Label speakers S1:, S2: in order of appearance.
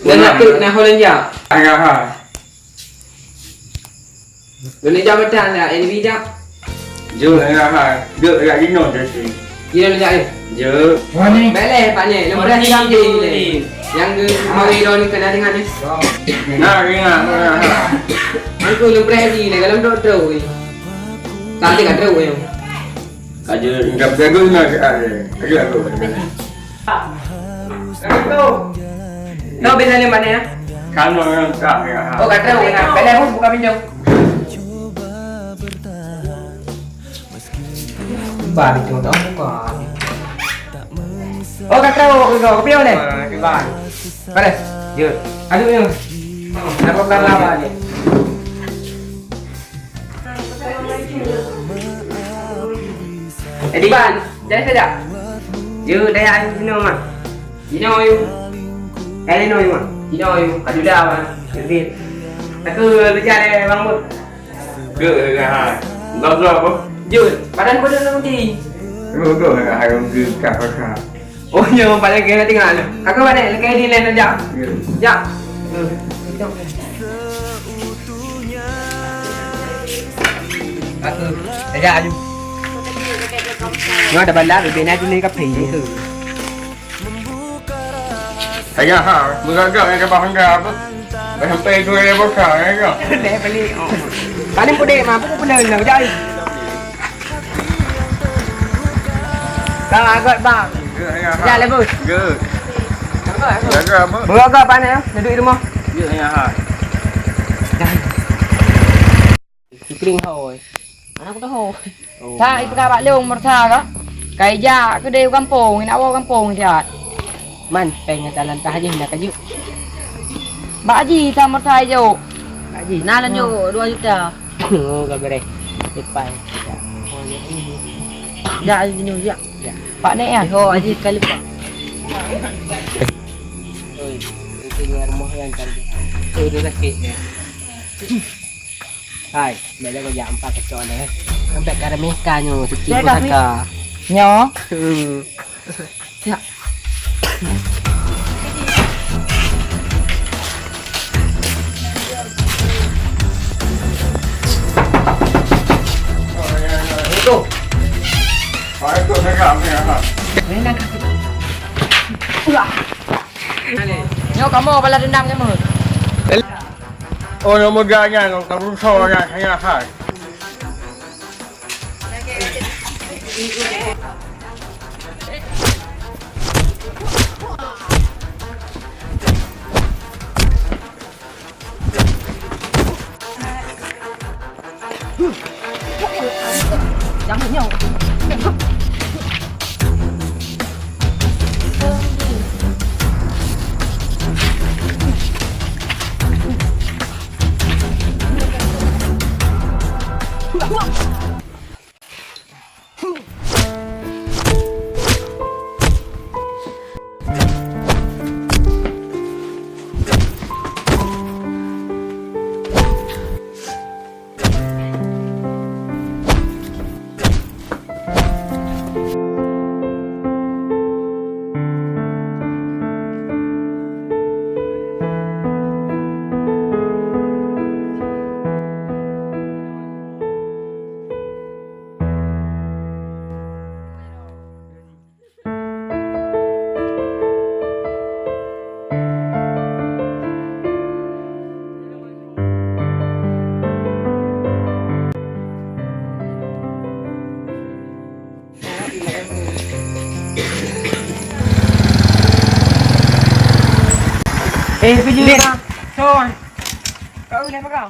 S1: Nên là tự nào hồi lên giờ.
S2: Anh à hả?
S1: Rồi lên cho cái tràn là NV chắc.
S2: Giờ anh à hả? Giờ lại đi nổi rồi gì?
S1: Gì lên vậy?
S2: Giờ.
S1: Bé lè bạn nhảy, nó berani làm gì này? Yang mau idol ni kena dengan ni.
S2: Nah, ini nah.
S1: Aku lu berani ni kalau dok terus. Tadi kan terus yo.
S2: Aja ingkap jago nak ada. Aja aku.
S1: Kau bisa ni mana ya?
S2: Kan orang tak ya.
S1: Oh kat terus kan. Bele pun buka pinjau. Ba pinjau đó buka. Oh kat terus kau pinjau ni. Ba. Pada. Yo. Aduh yo. Nak pelan lama ni. Di ban, jadi saja. Yo dah anh sino mà. Sino yêu. Cái nó mà. Sino yêu. Ở chỗ đâu mà. Đi. Ta cứ bây giờ đây bằng một.
S2: Cứ hả? Đâu rồi bố?
S1: Yo, badan nó gì?
S2: Cứ hai con cứ cả cả.
S1: Oh, yo pada kena tinggal. Kakak badan kayak di lain aja. Ya. Aku, aja aja. Nó đã bắn rồi bên này đi cà phê thử.
S2: Anh à hả?มึงก็cái bao hành gà bố. Mày không tê tôi em bố khả ấy kìa.
S1: Để phải đi. Paling pun deh, mampu pun dah nak jadi. Dah agak bang. Ya lepas.
S2: Good. Jaga bố.
S1: Bữa agak apa ni? Duduk di rumah.
S2: Good anh à hả?
S1: Kering hồi. Anak tu hồi. Tha itu kak Pak Leong mertha kah? Kayak ke dia kampung, nak bawa kampung dia. Man, pengen jalan tah aja nak kaju. Pak Haji tak mertha jo. Pak Haji, nalan jo 2 juta. Oh, kau beri. Depan. Ya, ini ya. Pak Nek ya. Oh, Haji sekali Pak. Oi, itu luar rumah yang tadi. Tu dia sakit ya. Hai, bây giờ có giảm 4 cái chọn này. Em đặt caramesca nhiều thì chỉ có cả nhỏ. Dạ. Cô.
S2: Phải tôi phải làm gì hả?
S1: Đấy đang khát. Nhỏ có mồ bala dendam cái mồ.
S2: Ôi nó một gà nha, nó cũng sò nha, anh à hả?
S1: Chẳng hiểu nhau. Eh, pergi. Lihat. Son. Kau lihat apa kau?